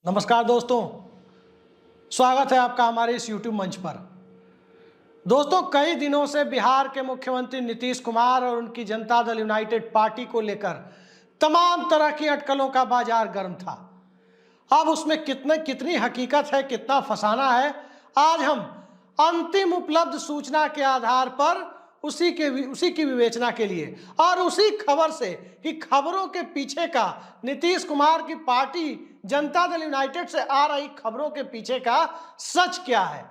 नमस्कार दोस्तों, स्वागत है आपका हमारे इस YouTube मंच पर। दोस्तों, कई दिनों से बिहार के मुख्यमंत्री नीतीश कुमार और उनकी जनता दल यूनाइटेड पार्टी को लेकर तमाम तरह की अटकलों का बाजार गर्म था। अब उसमें कितनी हकीकत है, कितना फसाना है, आज हम अंतिम उपलब्ध सूचना के आधार पर उसी की विवेचना के लिए और उसी खबर से कि खबरों के पीछे का नीतीश कुमार की पार्टी जनता दल यूनाइटेड से आ रही खबरों के पीछे का सच क्या है।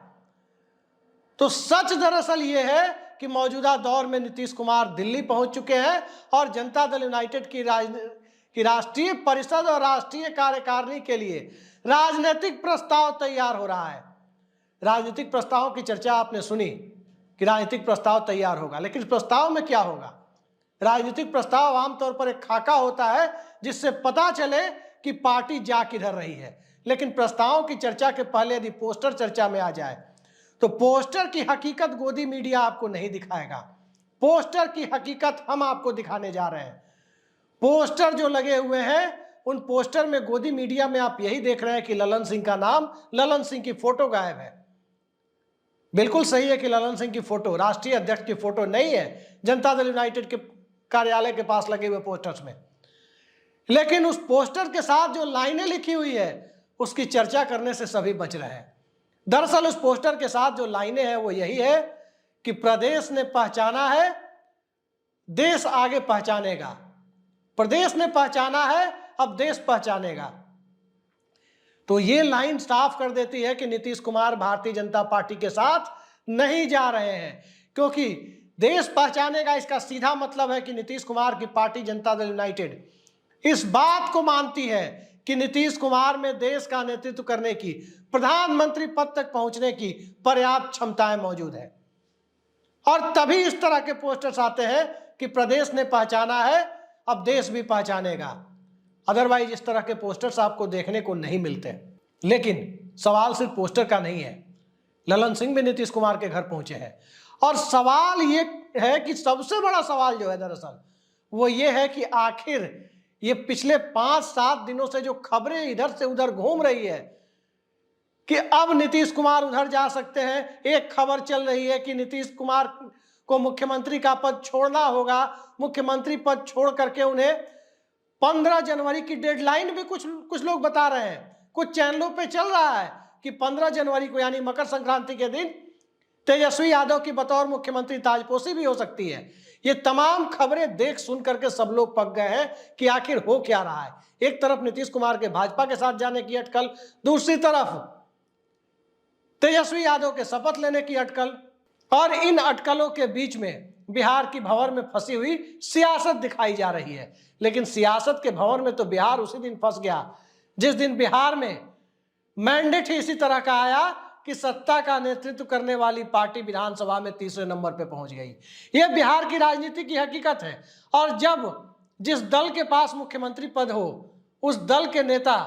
तो सच दरअसल ये है कि मौजूदा दौर में नीतीश कुमार दिल्ली पहुंच चुके हैं और जनता दल यूनाइटेड की राष्ट्रीय परिषद और राष्ट्रीय कार्यकारिणी के लिए राजनीतिक प्रस्ताव तैयार हो रहा है। राजनीतिक प्रस्तावों की चर्चा आपने सुनी कि राजनीतिक प्रस्ताव तैयार होगा, लेकिन इस प्रस्ताव में क्या होगा। राजनीतिक प्रस्ताव आमतौर पर एक खाका होता है जिससे पता चले कि पार्टी जा किधर रही है, लेकिन प्रस्तावों की चर्चा के पहले यदि पोस्टर चर्चा में आ जाए तो पोस्टर की हकीकत गोदी मीडिया आपको नहीं दिखाएगा। पोस्टर की हकीकत हम आपको दिखाने जा रहे हैं। पोस्टर जो लगे हुए हैं, उन पोस्टर में गोदी मीडिया में आप यही देख रहे हैं कि ललन सिंह का नाम, ललन सिंह की फोटो गायब है। बिल्कुल सही है कि ललन सिंह की फोटो, राष्ट्रीय अध्यक्ष की फोटो नहीं है जनता दल यूनाइटेड के कार्यालय के पास लगे हुए पोस्टर्स में, लेकिन उस पोस्टर के साथ जो लाइनें लिखी हुई है उसकी चर्चा करने से सभी बच रहे हैं। दरअसल उस पोस्टर के साथ जो लाइनें हैं वो यही है कि प्रदेश ने पहचाना है, देश आगे पहचानेगा। प्रदेश ने पहचाना है, अब देश पहचानेगा। तो ये लाइन साफ कर देती है कि नीतीश कुमार भारतीय जनता पार्टी के साथ नहीं जा रहे हैं, क्योंकि देश पहचानेगा इसका सीधा मतलब है कि नीतीश कुमार की पार्टी जनता दल यूनाइटेड इस बात को मानती है कि नीतीश कुमार में देश का नेतृत्व करने की, प्रधानमंत्री पद तक पहुंचने की पर्याप्त क्षमताएं मौजूद है। और तभी इस तरह के पोस्टर्स आते हैं कि प्रदेश ने पहचाना है, अब देश भी पहचानेगा। अदरवाइज इस तरह के पोस्टर्स आपको देखने को नहीं मिलते। लेकिन सवाल सिर्फ पोस्टर का नहीं है, ललन सिंह भी नीतीश कुमार के घर पहुंचे हैं। और सवाल ये है कि सबसे बड़ा सवाल जो है दरअसल वो ये है कि आखिर ये पिछले 5-7 दिनों से जो खबरें इधर से उधर घूम रही है कि अब नीतीश कुमार उधर जा सकते हैं। एक खबर चल रही है कि नीतीश कुमार को मुख्यमंत्री का पद छोड़ना होगा, मुख्यमंत्री पद छोड़ करके उन्हें 15 जनवरी की डेडलाइन भी कुछ लोग बता रहे हैं। कुछ चैनलों पे चल रहा है कि 15 जनवरी को यानी मकर संक्रांति के दिन तेजस्वी यादव की बतौर मुख्यमंत्री ताजपोशी भी हो सकती है। ये तमाम खबरें देख सुन करके सब लोग पक गए हैं कि आखिर हो क्या रहा है। एक तरफ नीतीश कुमार के भाजपा के साथ जाने की अटकल, दूसरी तरफ तेजस्वी यादव के शपथ लेने की अटकल, और इन अटकलों के बीच में बिहार की भंवर में फंसी हुई सियासत दिखाई जा रही है। लेकिन सियासत के भंवर में तो बिहार उसी दिन फंस गया जिस दिन बिहार में मैंडेट ही इसी तरह का आया कि सत्ता का नेतृत्व करने वाली पार्टी विधानसभा में तीसरे नंबर पे पहुंच गई। यह बिहार की राजनीति की हकीकत है। और जब जिस दल के पास मुख्यमंत्री पद हो उस दल के नेता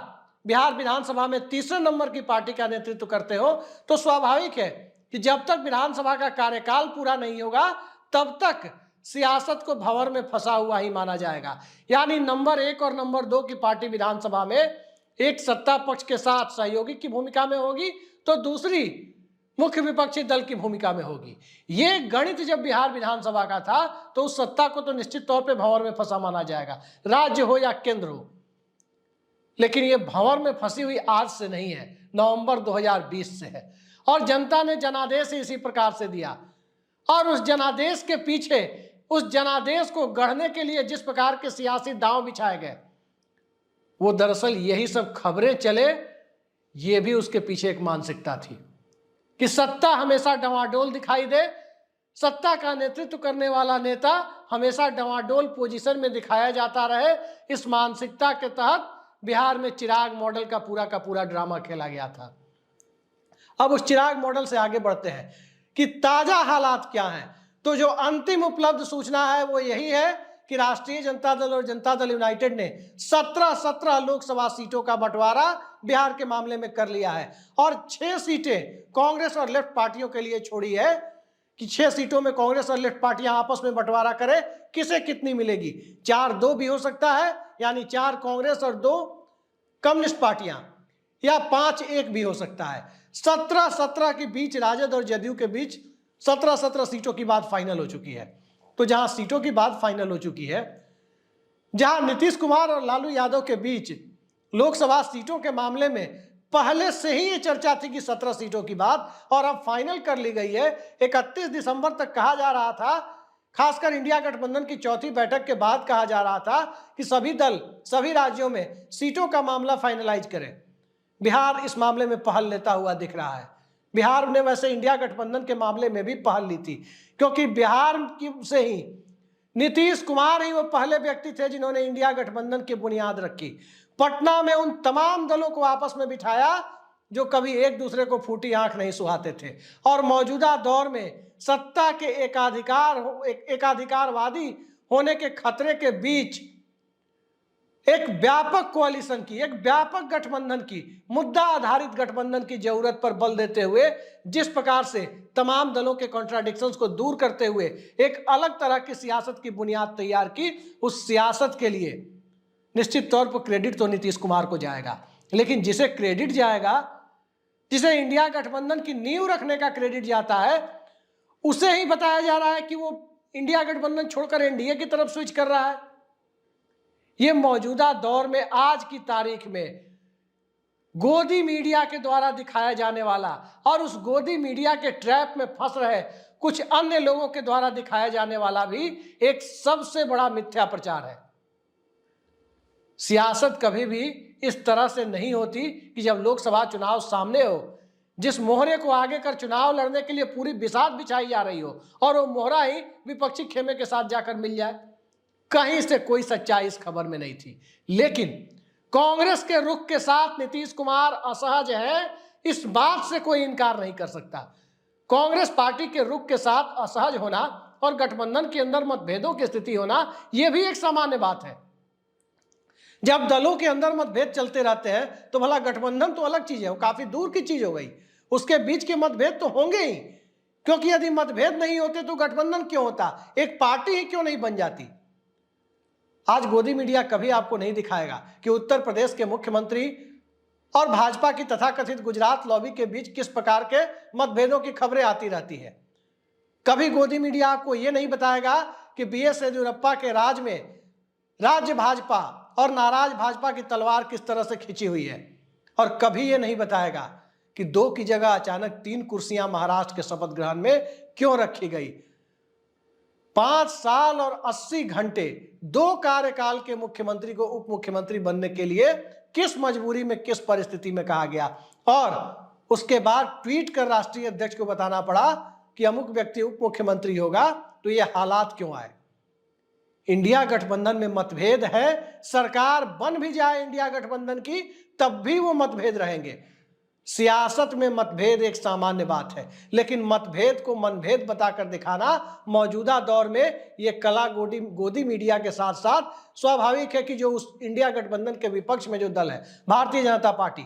बिहार विधानसभा में तीसरे नंबर की पार्टी का नेतृत्व करते हो तो स्वाभाविक है कि जब तक विधानसभा का कार्यकाल पूरा नहीं होगा तब तक सियासत को भंवर में फंसा हुआ ही माना जाएगा। यानी नंबर 1 और नंबर 2 की पार्टी विधानसभा में एक सत्ता पक्ष के साथ सहयोगी की भूमिका में होगी तो दूसरी मुख्य विपक्षी दल की भूमिका में होगी। ये गणित जब बिहार विधानसभा का था तो उस सत्ता को तो निश्चित तौर पे भंवर में फंसा माना जाएगा, राज्य हो या केंद्र हो। लेकिन ये भंवर में फंसी हुई आज से नहीं है, नवंबर 2020 से है। और जनता ने जनादेश इसी प्रकार से दिया। और उस जनादेश के पीछे, उस जनादेश को गढ़ने के लिए जिस प्रकार के सियासी दांव बिछाए गए, वो दरअसल यही सब खबरें चले, ये भी उसके पीछे एक मानसिकता थी कि सत्ता हमेशा डवाडोल दिखाई दे, सत्ता का नेतृत्व करने वाला नेता हमेशा डवाडोल पोजीशन में दिखाया जाता रहे। इस मानसिकता के तहत बिहार में चिराग मॉडल का पूरा ड्रामा खेला गया था। अब उस चिराग मॉडल से आगे बढ़ते हैं कि ताजा हालात क्या हैं। तो जो अंतिम उपलब्ध सूचना है वो यही है कि राष्ट्रीय जनता दल और जनता दल यूनाइटेड ने 17 लोकसभा सीटों का बंटवारा बिहार के मामले में कर लिया है और 6 सीटें कांग्रेस और लेफ्ट पार्टियों के लिए छोड़ी है कि 6 सीटों में कांग्रेस और लेफ्ट पार्टियां आपस में बंटवारा करें, किसे कितनी मिलेगी। 4-2 भी हो सकता है, यानी 4 कांग्रेस और 2 कम्युनिस्ट पार्टियां, या 5-1 भी हो सकता है। 17-17 के बीच राजद और जदयू के बीच 17-17 सीटों की बात फाइनल हो चुकी है। तो जहां सीटों की बात फाइनल हो चुकी है, जहां नीतीश कुमार और लालू यादव के बीच लोकसभा सीटों के मामले में पहले से ही ये चर्चा थी कि 17 सीटों की बात, और अब फाइनल कर ली गई है। 31 दिसंबर तक कहा जा रहा था, खासकर इंडिया गठबंधन की चौथी बैठक के बाद कहा जा रहा था कि सभी दल सभी राज्यों में सीटों का मामला फाइनलाइज करें। बिहार इस मामले में पहल लेता हुआ दिख रहा है। बिहार ने वैसे इंडिया गठबंधन के मामले में भी पहल ली थी, क्योंकि बिहार की से ही नीतीश कुमार ही वो पहले व्यक्ति थे जिन्होंने इंडिया गठबंधन की बुनियाद रखी। पटना में उन तमाम दलों को आपस में बिठाया जो कभी एक दूसरे को फूटी आंख नहीं सुहाते थे, और मौजूदा दौर में सत्ता के एकाधिकारवादी होने के खतरे के बीच एक व्यापक कोalition की, एक व्यापक गठबंधन की, मुद्दा आधारित गठबंधन की जरूरत पर बल देते हुए जिस प्रकार से तमाम दलों के कॉन्ट्राडिक्शंस को दूर करते हुए एक अलग तरह की सियासत की बुनियाद तैयार की, उस सियासत के लिए निश्चित तौर पर क्रेडिट तो नीतीश कुमार को जाएगा। लेकिन जिसे क्रेडिट जाएगा, जिसे इंडिया गठबंधन की नींव रखने का क्रेडिट जाता है, उसे ही बताया जा रहा है कि वो इंडिया गठबंधन छोड़कर एनडीए की तरफ स्विच कर रहा है। ये मौजूदा दौर में आज की तारीख में गोदी मीडिया के द्वारा दिखाया जाने वाला और उस गोदी मीडिया के ट्रैप में फंस रहे कुछ अन्य लोगों के द्वारा दिखाया जाने वाला भी एक सबसे बड़ा मिथ्या प्रचार है। सियासत कभी भी इस तरह से नहीं होती कि जब लोकसभा चुनाव सामने हो, जिस मोहरे को आगे कर चुनाव लड़ने के लिए पूरी बिसात बिछाई जा रही हो और वो मोहरा ही विपक्षी खेमे के साथ जाकर मिल जाए। कहीं से कोई सच्चाई इस खबर में नहीं थी। लेकिन कांग्रेस के रुख के साथ नीतीश कुमार असहज है, इस बात से कोई इनकार नहीं कर सकता। कांग्रेस पार्टी के रुख के साथ असहज होना और गठबंधन के अंदर मतभेदों की स्थिति होना, यह भी एक सामान्य बात है। जब दलों के अंदर मतभेद चलते रहते हैं तो भला गठबंधन तो अलग चीज है, वो काफी दूर की चीज हो गई। उसके बीच के मतभेद तो होंगे ही, क्योंकि यदि मतभेद नहीं होते तो गठबंधन क्यों होता, एक पार्टी ही क्यों नहीं बन जाती। आज गोदी मीडिया कभी आपको नहीं दिखाएगा कि उत्तर प्रदेश के मुख्यमंत्री और भाजपा की तथाकथित गुजरात लॉबी के बीच किस प्रकार के मतभेदों की खबरें आती रहती है। कभी गोदी मीडिया आपको यह नहीं बताएगा कि बीएस येदियुरप्पा के राज में राज्य भाजपा और नाराज भाजपा की तलवार किस तरह से खिंची हुई है, और कभी यह नहीं बताएगा कि 2 की जगह अचानक 3 कुर्सियां महाराष्ट्र के शपथ ग्रहण में क्यों रखी गई। 5 साल और 80 घंटे 2 कार्यकाल के मुख्यमंत्री को उप मुख्यमंत्री बनने के लिए किस मजबूरी में, किस परिस्थिति में कहा गया, और उसके बाद ट्वीट कर राष्ट्रीय अध्यक्ष को बताना पड़ा कि अमुक व्यक्ति उप मुख्यमंत्री होगा, तो ये हालात क्यों आए। इंडिया गठबंधन में मतभेद है, सरकार बन भी जाए इंडिया गठबंधन की तब भी वो मतभेद रहेंगे। सियासत में मतभेद एक सामान्य बात है, लेकिन मतभेद को मनभेद बताकर दिखाना मौजूदा दौर में ये कला गोदी मीडिया के साथ साथ स्वाभाविक है कि जो उस इंडिया गठबंधन के विपक्ष में जो दल है भारतीय जनता पार्टी,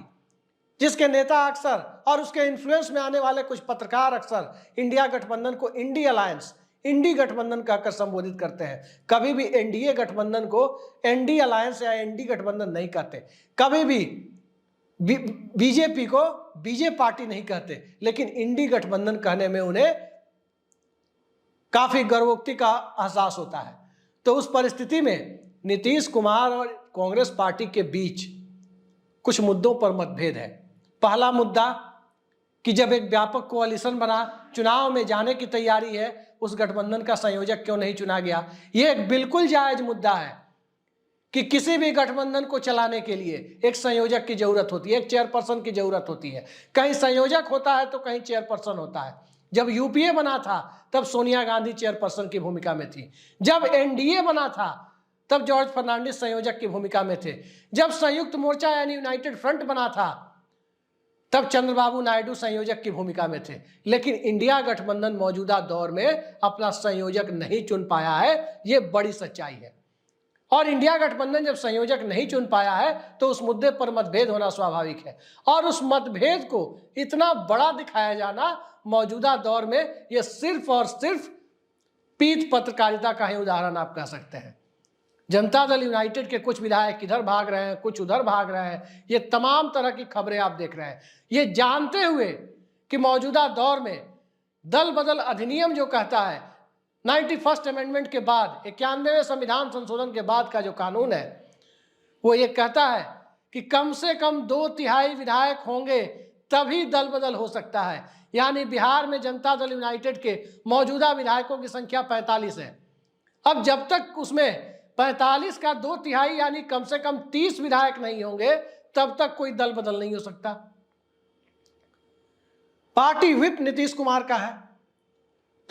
जिसके नेता अक्सर और उसके इन्फ्लुएंस में आने वाले कुछ पत्रकार अक्सर इंडिया गठबंधन को इंडी अलायंस, इंडी गठबंधन कहकर संबोधित करते हैं। कभी भी एनडीए गठबंधन को एनडी अलायंस या एनडी गठबंधन नहीं कहते, कभी भी बीजेपी को बीजे पार्टी नहीं कहते, लेकिन इंडी गठबंधन कहने में उन्हें काफी गर्वोक्ति का एहसास होता है। तो उस परिस्थिति में नीतीश कुमार और कांग्रेस पार्टी के बीच कुछ मुद्दों पर मतभेद है। पहला मुद्दा कि जब एक व्यापक कोalition बना, चुनाव में जाने की तैयारी है, उस गठबंधन का संयोजक क्यों नहीं चुना गया। यह एक बिल्कुल जायज मुद्दा है कि किसी भी गठबंधन को चलाने के लिए एक संयोजक की जरूरत होती है, एक चेयरपर्सन की जरूरत होती है। कहीं संयोजक होता है तो कहीं चेयरपर्सन होता है। जब यूपीए बना था तब सोनिया गांधी चेयरपर्सन की भूमिका में थी। जब एनडीए बना था तब जॉर्ज फर्नांडिस संयोजक की भूमिका में थे। जब संयुक्त मोर्चा यानी यूनाइटेड फ्रंट बना था तब चंद्रबाबू नायडू संयोजक की भूमिका में थे। लेकिन इंडिया गठबंधन मौजूदा दौर में अपना संयोजक नहीं चुन पाया है, ये बड़ी सच्चाई है। और इंडिया गठबंधन जब संयोजक नहीं चुन पाया है तो उस मुद्दे पर मतभेद होना स्वाभाविक है, और उस मतभेद को इतना बड़ा दिखाया जाना मौजूदा दौर में यह सिर्फ और सिर्फ पीठ पत्रकारिता का ही उदाहरण आप कह सकते हैं। जनता दल यूनाइटेड के कुछ विधायक इधर भाग रहे हैं, कुछ उधर भाग रहे हैं। ये तमाम तरह की खबरें आप देख रहे हैं, ये जानते हुए कि मौजूदा दौर में दल बदल अधिनियम जो कहता है 91st अमेंडमेंट के बाद 91वें संविधान संशोधन के बाद का जो कानून है वो ये कहता है कि कम से कम 2/3 विधायक होंगे तभी दल बदल हो सकता है। यानी बिहार में जनता दल यूनाइटेड के मौजूदा विधायकों की संख्या 45 है। अब जब तक उसमें 45 का 2/3 यानी कम से कम 30 विधायक नहीं होंगे तब तक कोई दल बदल नहीं हो सकता। पार्टी व्हिप नीतीश कुमार का है,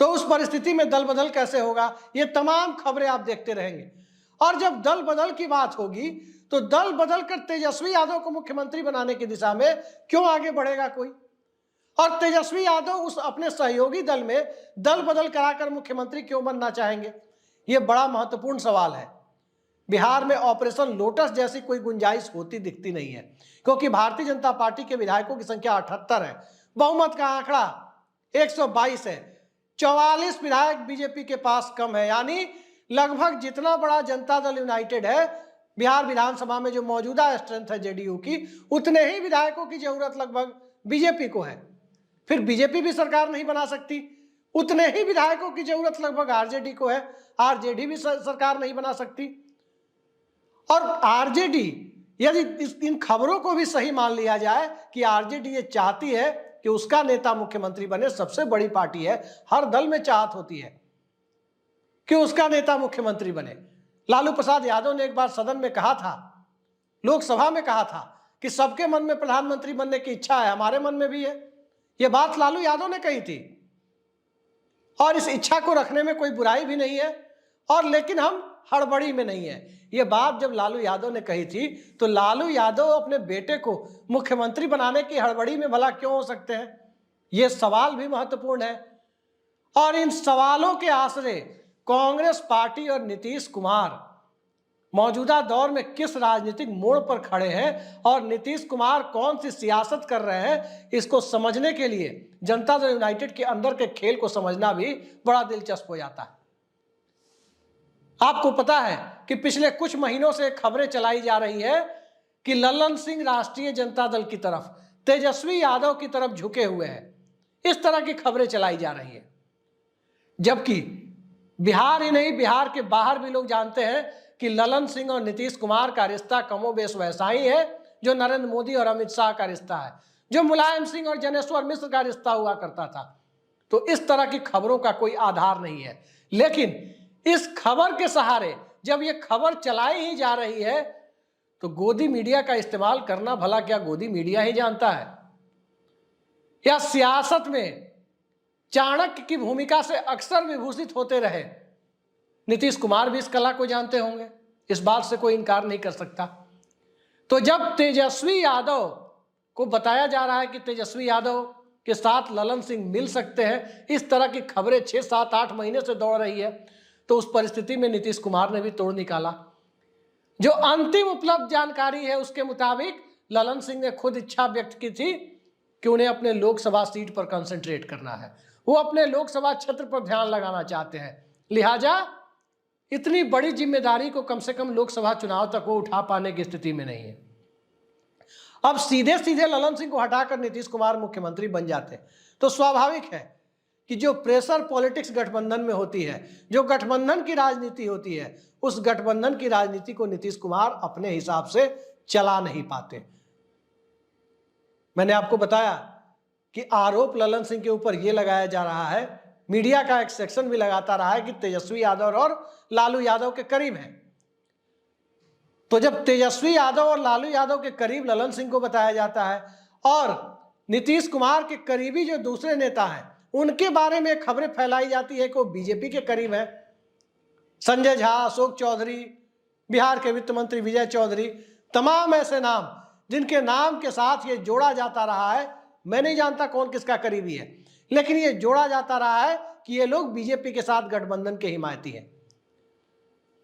तो उस परिस्थिति में दल बदल कैसे होगा? ये तमाम खबरें आप देखते रहेंगे। और जब दल बदल की बात होगी तो दल बदल कर तेजस्वी यादव को मुख्यमंत्री बनाने की दिशा में क्यों आगे बढ़ेगा कोई? और तेजस्वी यादव उस अपने सहयोगी दल में दल बदल कराकर मुख्यमंत्री क्यों बनना चाहेंगे? ये बड़ा महत्वपूर्ण सवाल है। बिहार में ऑपरेशन लोटस जैसी कोई गुंजाइश होती दिखती नहीं है, क्योंकि भारतीय जनता पार्टी के विधायकों की संख्या 78 है, बहुमत का आंकड़ा 122 है, 44 विधायक बीजेपी के पास कम है। यानी लगभग जितना बड़ा जनता दल यूनाइटेड है बिहार विधानसभा में, जो मौजूदा स्ट्रेंथ है जेडीयू की, उतने ही विधायकों की जरूरत लगभग बीजेपी को है। फिर बीजेपी भी सरकार नहीं बना सकती, उतने ही विधायकों की जरूरत लगभग आरजेडी को है, आरजेडी भी सरकार नहीं बना सकती। और आरजेडी, यदि इन खबरों को भी सही मान लिया जाए कि आरजेडी ये चाहती है कि उसका नेता मुख्यमंत्री बने, सबसे बड़ी पार्टी है, हर दल में चाहत होती है कि उसका नेता मुख्यमंत्री बने। लालू प्रसाद यादव ने एक बार सदन में कहा था, लोकसभा में कहा था कि सबके मन में प्रधानमंत्री बनने की इच्छा है, हमारे मन में भी है। यह बात लालू यादव ने कही थी और इस इच्छा को रखने में कोई बुराई भी नहीं है, और लेकिन हम हड़बड़ी में नहीं है। यह बात जब लालू यादव ने कही थी तो लालू यादव अपने बेटे को मुख्यमंत्री बनाने की हड़बड़ी में भला क्यों हो सकते हैं? यह सवाल भी महत्वपूर्ण है। और इन सवालों के आसरे कांग्रेस पार्टी और नीतीश कुमार मौजूदा दौर में किस राजनीतिक मोड़ पर खड़े हैं और नीतीश कुमार कौन सी सियासत कर रहे हैं, इसको समझने के लिए जनता दल यूनाइटेड के अंदर के खेल को समझना भी बड़ा दिलचस्प हो जाता है। आपको पता है कि पिछले कुछ महीनों से खबरें चलाई जा रही है कि ललन सिंह राष्ट्रीय जनता दल की तरफ, तेजस्वी यादव की तरफ झुके हुए हैं। इस तरह की खबरें चलाई जा रही है, जबकि बिहार ही नहीं, बिहार के बाहर भी लोग जानते हैं कि ललन सिंह और नीतीश कुमार का रिश्ता कमोबेश वैसा ही है जो नरेंद्र मोदी और अमित शाह का रिश्ता है, जो मुलायम सिंह और जनेश्वर मिश्र का रिश्ता हुआ करता था। तो इस तरह की खबरों का कोई आधार नहीं है, लेकिन इस खबर के सहारे जब ये खबर चलाई ही जा रही है तो गोदी मीडिया का इस्तेमाल करना भला क्या गोदी मीडिया ही जानता है? या सियासत में चाणक्य की भूमिका से अक्सर विभूषित होते रहे नीतीश कुमार भी इस कला को जानते होंगे, इस बात से कोई इनकार नहीं कर सकता। तो जब तेजस्वी यादव को बताया जा रहा है कि तेजस्वी यादव के साथ ललन सिंह मिल सकते हैं, इस तरह की खबरें 6, 7, 8 महीने से दौड़ रही है, तो उस परिस्थिति में नीतीश कुमार ने भी तोड़ निकाला। जो अंतिम उपलब्ध जानकारी है उसके मुताबिक ललन सिंह ने खुद इच्छा व्यक्त की थी कि उन्हें अपने लोकसभा सीट पर कंसंट्रेट करना है, वो अपने लोकसभा क्षेत्र पर ध्यान लगाना चाहते हैं, लिहाजा इतनी बड़ी जिम्मेदारी को कम से कम लोकसभा चुनाव तक वो उठा पाने की स्थिति में नहीं है। अब सीधे सीधे ललन सिंह को हटाकर नीतीश कुमार मुख्यमंत्री बन जाते तो स्वाभाविक है कि जो प्रेशर पॉलिटिक्स गठबंधन में होती है, जो गठबंधन की राजनीति होती है, उस गठबंधन की राजनीति को नीतीश कुमार अपने हिसाब से चला नहीं पाते। मैंने आपको बताया कि आरोप ललन सिंह के ऊपर यह लगाया जा रहा है, मीडिया का एक सेक्शन भी लगाता रहा है कि तेजस्वी यादव और लालू यादव के करीब हैं। तो जब तेजस्वी यादव और लालू यादव के करीब ललन सिंह को बताया जाता है और नीतीश कुमार के करीबी जो दूसरे नेता हैं उनके बारे में खबरें फैलाई जाती है कि वो बीजेपी के करीब है, संजय झा, अशोक चौधरी, बिहार के वित्त मंत्री विजय चौधरी, तमाम ऐसे नाम जिनके नाम के साथ ये जोड़ा जाता रहा है। मैं नहीं जानता कौन किसका करीबी है, लेकिन ये जोड़ा जाता रहा है कि ये लोग बीजेपी के साथ गठबंधन के हिमायती हैं।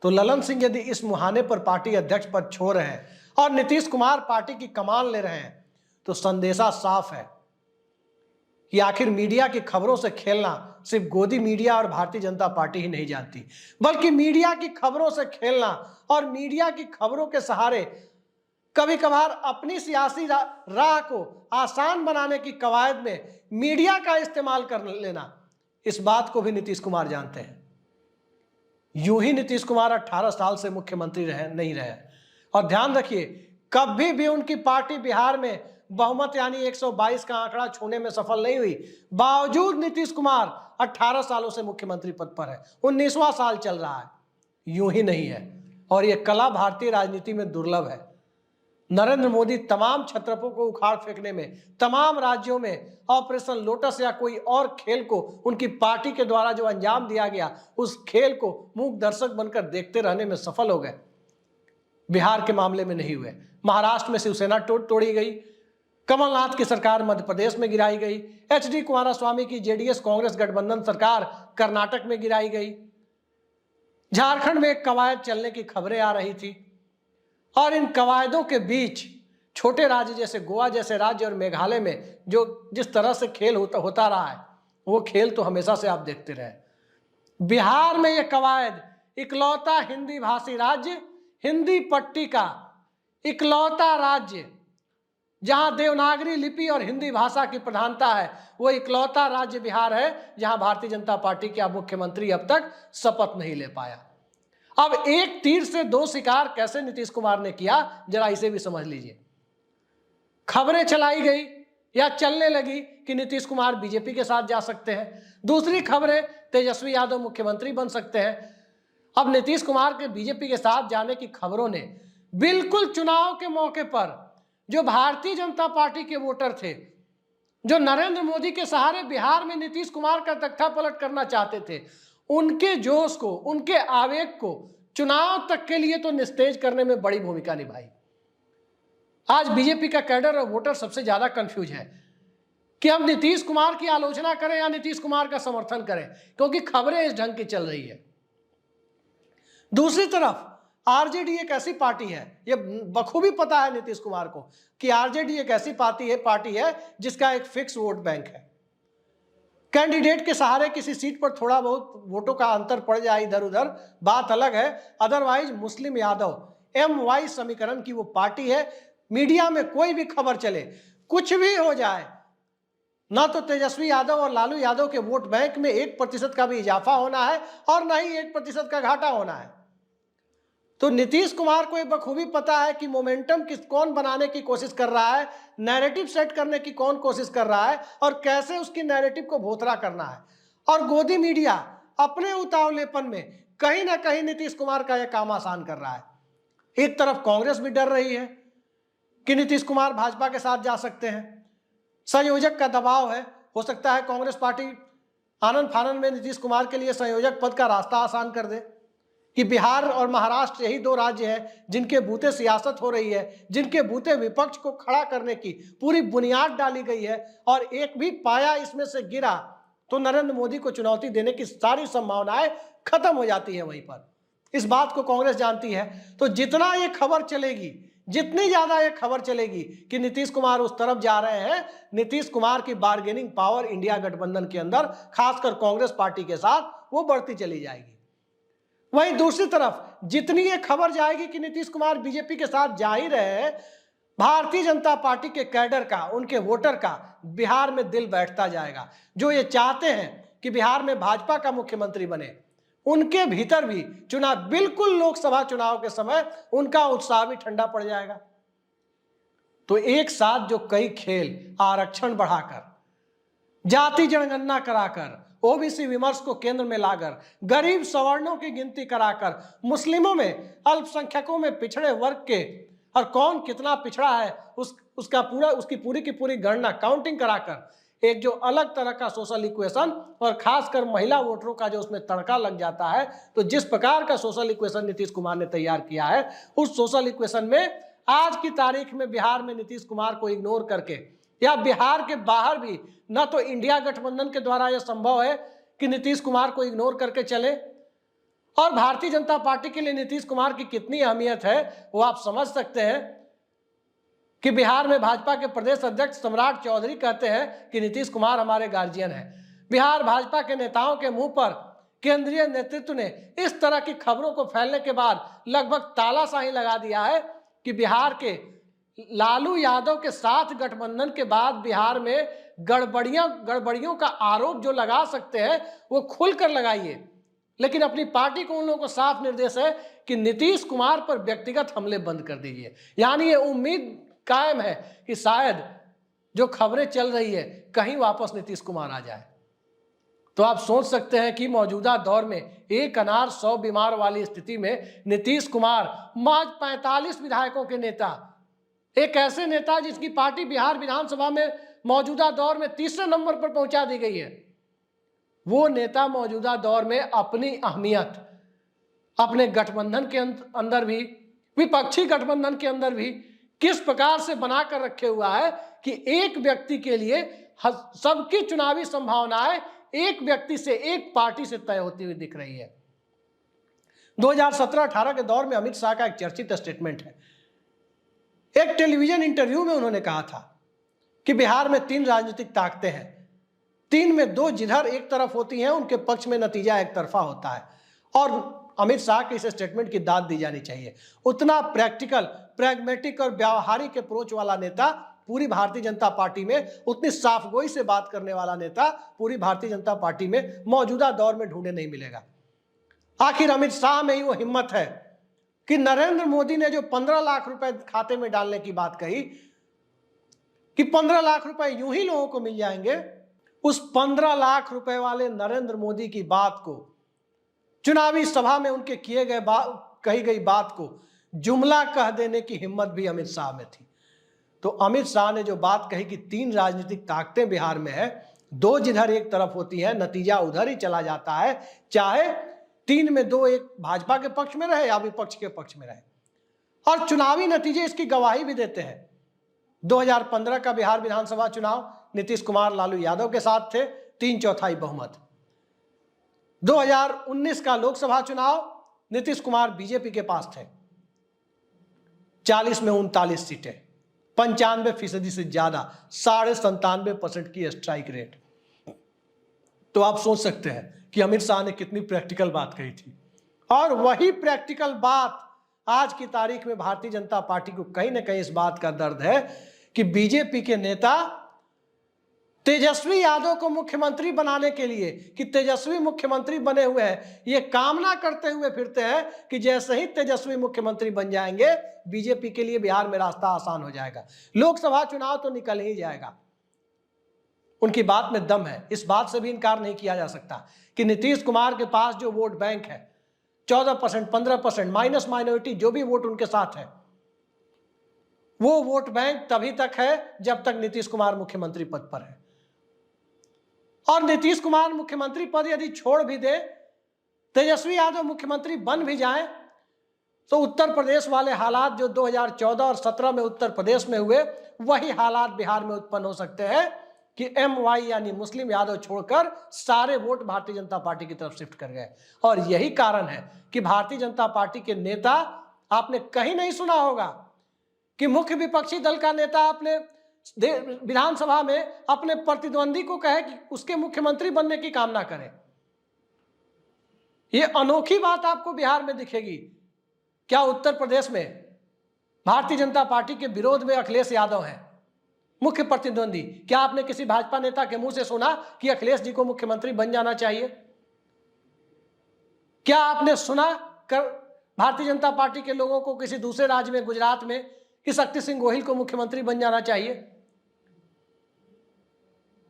तो ललन सिंह यदि इस मुहाने पर पार्टी अध्यक्ष पद छोड़ रहे हैं और नीतीश कुमार पार्टी की कमान ले रहे हैं तो संदेशा साफ है, कि आखिर मीडिया की खबरों से खेलना सिर्फ गोदी मीडिया और भारतीय जनता पार्टी ही नहीं जानती, बल्कि मीडिया की खबरों से खेलना और मीडिया की खबरों के सहारे कभी कभार अपनी सियासी राह को आसान बनाने की कवायद में मीडिया का इस्तेमाल कर लेना, इस बात को भी नीतीश कुमार जानते हैं। यूं ही नीतीश कुमार 18 साल से मुख्यमंत्री नहीं रहे, और ध्यान रखिए कभी भी उनकी पार्टी बिहार में बहुमत यानी 122 का आंकड़ा छूने में सफल नहीं हुई। बावजूद नीतीश कुमार 18 सालों से मुख्यमंत्री पद पर है, 19वां साल चल रहा है। यूं ही नहीं है, और यह कला भारतीय राजनीति में दुर्लभ है। नरेंद्र मोदी तमाम छत्रपों को उखाड़ फेंकने में, तमाम राज्यों में ऑपरेशन लोटस या कोई और खेल को उनकी पार्टी के द्वारा जो अंजाम दिया गया, उस खेल को मूक दर्शक बनकर देखते रहने में सफल हो गए। बिहार के मामले में नहीं हुए। महाराष्ट्र में शिवसेना तोड़ी गई, कमलनाथ की सरकार मध्य प्रदेश में गिराई गई, एचडी कुमारस्वामी की जेडीएस कांग्रेस गठबंधन सरकार कर्नाटक में गिराई गई, झारखंड में एक कवायद चलने की खबरें आ रही थी, और इन कवायदों के बीच छोटे राज्य जैसे गोवा जैसे राज्य और मेघालय में जो जिस तरह से खेल होता रहा है, वो खेल तो हमेशा से आप देखते रहे। बिहार में यह कवायद इकलौता हिंदी भाषी राज्य, हिंदी पट्टी का इकलौता राज्य जहां देवनागरी लिपि और हिंदी भाषा की प्रधानता है, वो इकलौता राज्य बिहार है जहां भारतीय जनता पार्टी के मुख्यमंत्री अब तक शपथ नहीं ले पाया। अब एक तीर से दो शिकार कैसे नीतीश कुमार ने किया, जरा इसे भी समझ लीजिए। खबरें चलाई गई या चलने लगी कि नीतीश कुमार बीजेपी के साथ जा सकते हैं, दूसरी खबरें तेजस्वी यादव मुख्यमंत्री बन सकते हैं। अब नीतीश कुमार के बीजेपी के साथ जाने की खबरों ने बिल्कुल चुनाव के मौके पर जो भारतीय जनता पार्टी के वोटर थे, जो नरेंद्र मोदी के सहारे बिहार में नीतीश कुमार का तख्ता पलट करना चाहते थे, उनके जोश को, उनके आवेग को चुनाव तक के लिए तो निस्तेज करने में बड़ी भूमिका निभाई। आज बीजेपी का कैडर और वोटर सबसे ज्यादा कंफ्यूज है कि हम नीतीश कुमार की आलोचना करें या नीतीश कुमार का समर्थन करें, क्योंकि खबरें इस ढंग की चल रही है। दूसरी तरफ आरजेडी एक ऐसी पार्टी है, यह बखूबी पता है नीतीश कुमार को कि आरजेडी एक ऐसी पार्टी है जिसका एक फिक्स वोट बैंक है। कैंडिडेट के सहारे किसी सीट पर थोड़ा बहुत वोटों का अंतर पड़ जाए इधर उधर, बात अलग है। अदरवाइज मुस्लिम यादव MY समीकरण की वो पार्टी है। मीडिया में कोई भी खबर चले, कुछ भी हो जाए, ना तो तेजस्वी यादव और लालू यादव के वोट बैंक में 1% का भी इजाफा होना है और ना ही 1% का घाटा होना है। तो नीतीश कुमार को एक बखूबी पता है कि मोमेंटम कौन बनाने की कोशिश कर रहा है, नैरेटिव सेट करने की कौन कोशिश कर रहा है और कैसे उसकी नैरेटिव को भोथरा करना है। और गोदी मीडिया अपने उतावलेपन में कहीं ना कहीं नीतीश कुमार का यह काम आसान कर रहा है। एक तरफ कांग्रेस भी डर रही है कि नीतीश कुमार भाजपा के साथ जा सकते हैं, संयोजक का दबाव है, हो सकता है कांग्रेस पार्टी आनन फानन में नीतीश कुमार के लिए संयोजक पद का रास्ता आसान कर दे कि बिहार और महाराष्ट्र यही दो राज्य हैं जिनके बूते सियासत हो रही है, जिनके बूते विपक्ष को खड़ा करने की पूरी बुनियाद डाली गई है, और एक भी पाया इसमें से गिरा तो नरेंद्र मोदी को चुनौती देने की सारी संभावनाएं खत्म हो जाती है वहीं पर। इस बात को कांग्रेस जानती है। तो जितना ये खबर चलेगी, जितनी ज्यादा ये खबर चलेगी कि नीतीश कुमार उस तरफ जा रहे हैं, नीतीश कुमार की बार्गेनिंग पावर इंडिया गठबंधन के अंदर खासकर कांग्रेस पार्टी के साथ वो बढ़ती चली जाएगी। वहीं दूसरी तरफ जितनी ये खबर जाएगी कि नीतीश कुमार बीजेपी के साथ जा ही रहे हैं, भारतीय जनता पार्टी के कैडर का, उनके वोटर का बिहार में दिल बैठता जाएगा। जो ये चाहते हैं कि बिहार में भाजपा का मुख्यमंत्री बने, उनके भीतर भी चुनाव, बिल्कुल लोकसभा चुनाव के समय उनका उत्साह भी ठंडा पड़ जाएगा। तो एक साथ जो कई खेल, आरक्षण बढ़ाकर, जाति जनगणना कराकर, ओबीसी विमर्श को केंद्र में लाकर, गरीब सवर्णों की गिनती कराकर, मुस्लिमों में, अल्पसंख्यकों में, पिछड़े वर्ग के और कौन कितना पिछड़ा है उसकी पूरी की पूरी गणना, काउंटिंग कराकर एक जो अलग तरह का सोशल इक्वेशन और खासकर महिला वोटरों का जो उसमें तड़का लग जाता है, तो जिस प्रकार का सोशल इक्वेशन नीतीश कुमार ने तैयार किया है, उस सोशल इक्वेशन में आज की तारीख में बिहार में नीतीश कुमार को इग्नोर करके या बिहार के बाहर भी न तो इंडिया गठबंधन के द्वारा यह संभव है कि नीतीश कुमार को इग्नोर करके चले, और भारतीय जनता पार्टी के लिए नीतीश कुमार की कितनी अहमियत है वो आप समझ सकते हैं। कि बिहार में भाजपा के प्रदेश अध्यक्ष सम्राट चौधरी कहते हैं कि नीतीश कुमार हमारे गार्जियन हैं। बिहार भाजपा के नेताओं के मुंह पर केंद्रीय नेतृत्व ने इस तरह की खबरों को फैलने के बाद लगभग तालाशाही लगा दिया है कि बिहार के लालू यादव के साथ गठबंधन के बाद बिहार में गड़बड़ियों का आरोप जो लगा सकते हैं वो खुलकर लगाइए, लेकिन अपनी पार्टी को उन लोगों को साफ निर्देश है कि नीतीश कुमार पर व्यक्तिगत हमले बंद कर दीजिए। यानी ये उम्मीद कायम है कि शायद जो खबरें चल रही है कहीं वापस नीतीश कुमार आ जाए। तो आप सोच सकते हैं कि मौजूदा दौर में एक अनार 100 बीमार वाली स्थिति में नीतीश कुमार महज 45 विधायकों के नेता, एक ऐसे नेता जिसकी पार्टी बिहार विधानसभा में मौजूदा दौर में तीसरे नंबर पर पहुंचा दी गई है, वो नेता मौजूदा दौर में अपनी अहमियत अपने गठबंधन के अंदर भी, विपक्षी गठबंधन के अंदर भी किस प्रकार से बनाकर रखे हुआ है कि एक व्यक्ति के लिए सबकी चुनावी संभावनाएं एक व्यक्ति से, एक पार्टी से तय होती हुई दिख रही है। 2017-18 के दौर में अमित शाह का एक चर्चित स्टेटमेंट है। एक टेलीविजन इंटरव्यू में उन्होंने कहा था कि बिहार में 3 राजनीतिक ताकतें हैं, 3 में 2 जिधर एक तरफ होती हैं उनके पक्ष में नतीजा एक तरफा होता है, और अमित शाह के इस स्टेटमेंट की दाद दी जानी चाहिए। उतना प्रैक्टिकल, प्रैग्मेटिक और व्यावहारिक अप्रोच वाला नेता पूरी भारतीय जनता पार्टी में, उतनी साफगोई से बात करने वाला नेता पूरी भारतीय जनता पार्टी में मौजूदा दौर में ढूंढे नहीं मिलेगा। आखिर अमित शाह में ही वो हिम्मत है कि नरेंद्र मोदी ने जो 15 लाख रुपए खाते में डालने की बात कही कि 15 लाख रुपए यूं ही लोगों को मिल जाएंगे, उस 15 लाख रुपए वाले नरेंद्र मोदी की बात को, चुनावी सभा में उनके किए गए कही गई बात को जुमला कह देने की हिम्मत भी अमित शाह में थी। तो अमित शाह ने जो बात कही कि 3 राजनीतिक ताकतें बिहार में है, 2 जिधर एक तरफ होती है नतीजा उधर ही चला जाता है, चाहे 3 में 2 एक भाजपा के पक्ष में रहे या विपक्ष के पक्ष में रहे, और चुनावी नतीजे इसकी गवाही भी देते हैं। 2015 का बिहार विधानसभा चुनाव नीतीश कुमार लालू यादव के साथ थे, 3/4 बहुमत। 2019 का लोकसभा चुनाव नीतीश कुमार बीजेपी के पास थे, 40 में 39 सीटें, 95% से ज्यादा, 97.5% की स्ट्राइक रेट। तो आप सोच सकते हैं कि अमित शाह ने कितनी प्रैक्टिकल बात कही थी, और वही प्रैक्टिकल बात आज की तारीख में भारतीय जनता पार्टी को कहीं ना कहीं इस बात का दर्द है कि बीजेपी के नेता तेजस्वी यादव को मुख्यमंत्री बनाने के लिए, कि तेजस्वी मुख्यमंत्री बने हुए हैं, ये कामना करते हुए फिरते हैं कि जैसे ही तेजस्वी मुख्यमंत्री बन जाएंगे बीजेपी के लिए बिहार में रास्ता आसान हो जाएगा, लोकसभा चुनाव तो निकल ही जाएगा। उनकी बात में दम है, इस बात से भी इनकार नहीं किया जा सकता कि नीतीश कुमार के पास जो वोट बैंक है 14%, 15%, माइनस माइनॉरिटी जो भी वोट उनके साथ है, वो वोट बैंक तभी तक है जब तक नीतीश कुमार मुख्यमंत्री पद पर है। और नीतीश कुमार मुख्यमंत्री पद यदि छोड़ भी दे, तेजस्वी यादव मुख्यमंत्री बन भी जाए, तो उत्तर प्रदेश वाले हालात जो 2014 और 17 में उत्तर प्रदेश में हुए, वही हालात बिहार में उत्पन्न हो सकते हैं कि MY यानी मुस्लिम यादव छोड़कर सारे वोट भारतीय जनता पार्टी की तरफ शिफ्ट कर गए। और यही कारण है कि भारतीय जनता पार्टी के नेता, आपने कहीं नहीं सुना होगा कि मुख्य विपक्षी दल का नेता अपने विधानसभा में अपने प्रतिद्वंदी को कहे कि उसके मुख्यमंत्री बनने की कामना करें। यह अनोखी बात आपको बिहार में दिखेगी। क्या उत्तर प्रदेश में भारतीय जनता पार्टी के विरोध में अखिलेश यादव हैं मुख्य प्रतिद्वंदी? क्या आपने किसी भाजपा नेता के मुंह से सुना कि अखिलेश जी को मुख्यमंत्री बन जाना चाहिए? क्या आपने सुना कर भारतीय जनता पार्टी के लोगों को किसी दूसरे राज्य में, गुजरात में, कि शक्ति सिंह गोहिल को मुख्यमंत्री बन जाना चाहिए?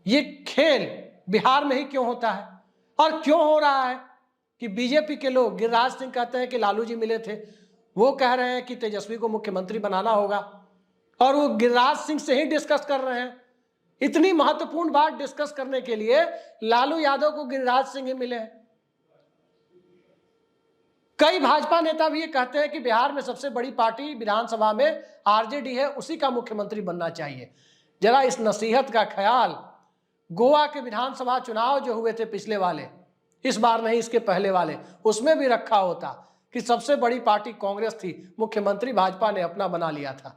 ये खेल बिहार में ही क्यों होता है और क्यों हो रहा है कि बीजेपी के लोग, गिरिराज सिंह कहते हैं कि लालू जी मिले थे, वो कह रहे हैं कि तेजस्वी को मुख्यमंत्री बनाना होगा, और वो गिरिराज सिंह से ही डिस्कस कर रहे हैं। इतनी महत्वपूर्ण बात डिस्कस करने के लिए लालू यादव को गिरिराज सिंह ही मिले हैं। कई भाजपा नेता भी ये कहते हैं कि बिहार में सबसे बड़ी पार्टी विधानसभा में RJD है, उसी का मुख्यमंत्री बनना चाहिए। जरा इस नसीहत का ख्याल गोवा के विधानसभा चुनाव जो हुए थे पिछले वाले, इस बार नहीं इसके पहले वाले, उसमें भी रखा होता कि सबसे बड़ी पार्टी कांग्रेस थी, मुख्यमंत्री भाजपा ने अपना बना लिया था।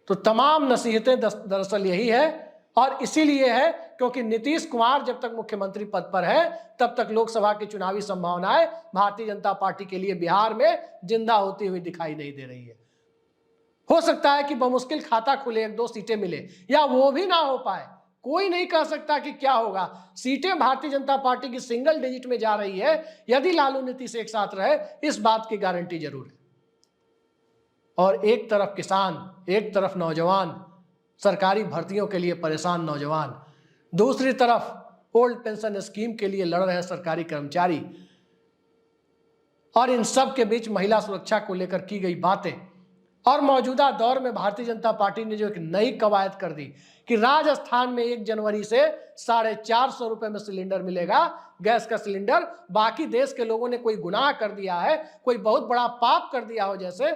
तो तमाम नसीहतें दरअसल यही है, और इसीलिए है क्योंकि नीतीश कुमार जब तक मुख्यमंत्री पद पर है तब तक लोकसभा की चुनावी संभावनाएं भारतीय जनता पार्टी के लिए बिहार में जिंदा होती हुई दिखाई नहीं दे रही है। हो सकता है कि बमुश्किल खाता खुले, 1-2 सीटें मिले, या वो भी ना हो पाए, कोई नहीं कह सकता कि क्या होगा। सीटें भारतीय जनता पार्टी की सिंगल डिजिट में जा रही है यदि लालू नीतीश एक साथ रहे, इस बात की गारंटी जरूर है। और एक तरफ किसान, एक तरफ नौजवान, सरकारी भर्तियों के लिए परेशान नौजवान, दूसरी तरफ ओल्ड पेंशन स्कीम के लिए लड़ रहे सरकारी कर्मचारी, और इन सब के बीच महिला सुरक्षा को लेकर की गई बातें, और मौजूदा दौर में भारतीय जनता पार्टी ने जो एक नई कवायद कर दी कि राजस्थान में 1 जनवरी से 450 रुपए में सिलेंडर मिलेगा, गैस का सिलेंडर। बाकी देश के लोगों ने कोई गुनाह कर दिया है, कोई बहुत बड़ा पाप कर दिया हो, जैसे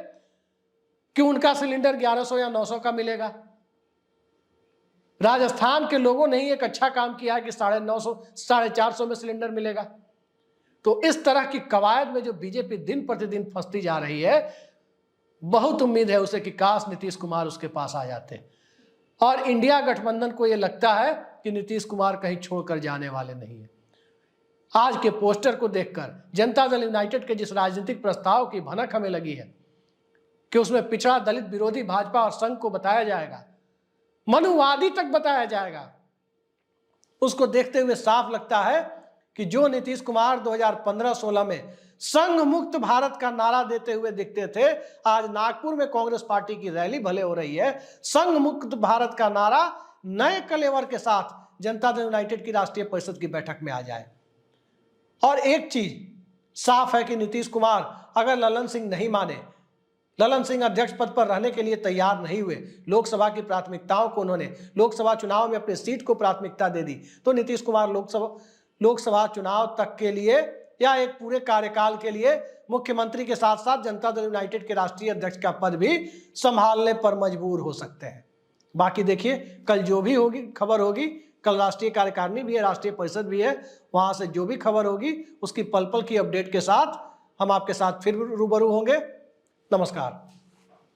कि उनका सिलेंडर 1100 या 900 का मिलेगा। राजस्थान के लोगों ने ही एक अच्छा काम किया है कि 950, 450 में सिलेंडर मिलेगा। तो इस तरह की कवायद में जो बीजेपी दिन प्रतिदिन फंसती जा रही है, बहुत उम्मीद है उसे कि काश नीतीश कुमार उसके पास आ जाते। और इंडिया गठबंधन को यह लगता है कि नीतीश कुमार कहीं छोड़कर जाने वाले नहीं है। आज के पोस्टर को देखकर जनता दल यूनाइटेड के जिस राजनीतिक प्रस्ताव की भनक हमें लगी है कि उसमें पिछड़ा, दलित विरोधी भाजपा और संघ को बताया जाएगा, मनुवादी तक बताया जाएगा, उसको देखते हुए साफ लगता है कि जो नीतीश कुमार 2015-16 में संघ मुक्त भारत का नारा देते हुए दिखते थे, आज नागपुर में कांग्रेस पार्टी की रैली भले हो रही है, संघ मुक्त भारत का नारा नए कलेवर के साथ जनता दल यूनाइटेड की राष्ट्रीय परिषद की बैठक में आ जाए। और एक चीज साफ है कि नीतीश कुमार अगर ललन सिंह नहीं माने, ललन सिंह अध्यक्ष पद पर रहने के लिए तैयार नहीं हुए, लोकसभा की प्राथमिकताओं को उन्होंने लोकसभा चुनाव में अपनी सीट को प्राथमिकता दे दी, तो नीतीश कुमार लोकसभा चुनाव तक के लिए या एक पूरे कार्यकाल के लिए मुख्यमंत्री के साथ साथ जनता दल यूनाइटेड के राष्ट्रीय अध्यक्ष का पद भी संभालने पर मजबूर हो सकते हैं। बाकी देखिए, कल जो भी होगी खबर होगी, कल राष्ट्रीय कार्यकारिणी भी है, राष्ट्रीय परिषद भी है, वहां से जो भी खबर होगी उसकी पल पल की अपडेट के साथ हम आपके साथ फिर रूबरू होंगे। नमस्कार।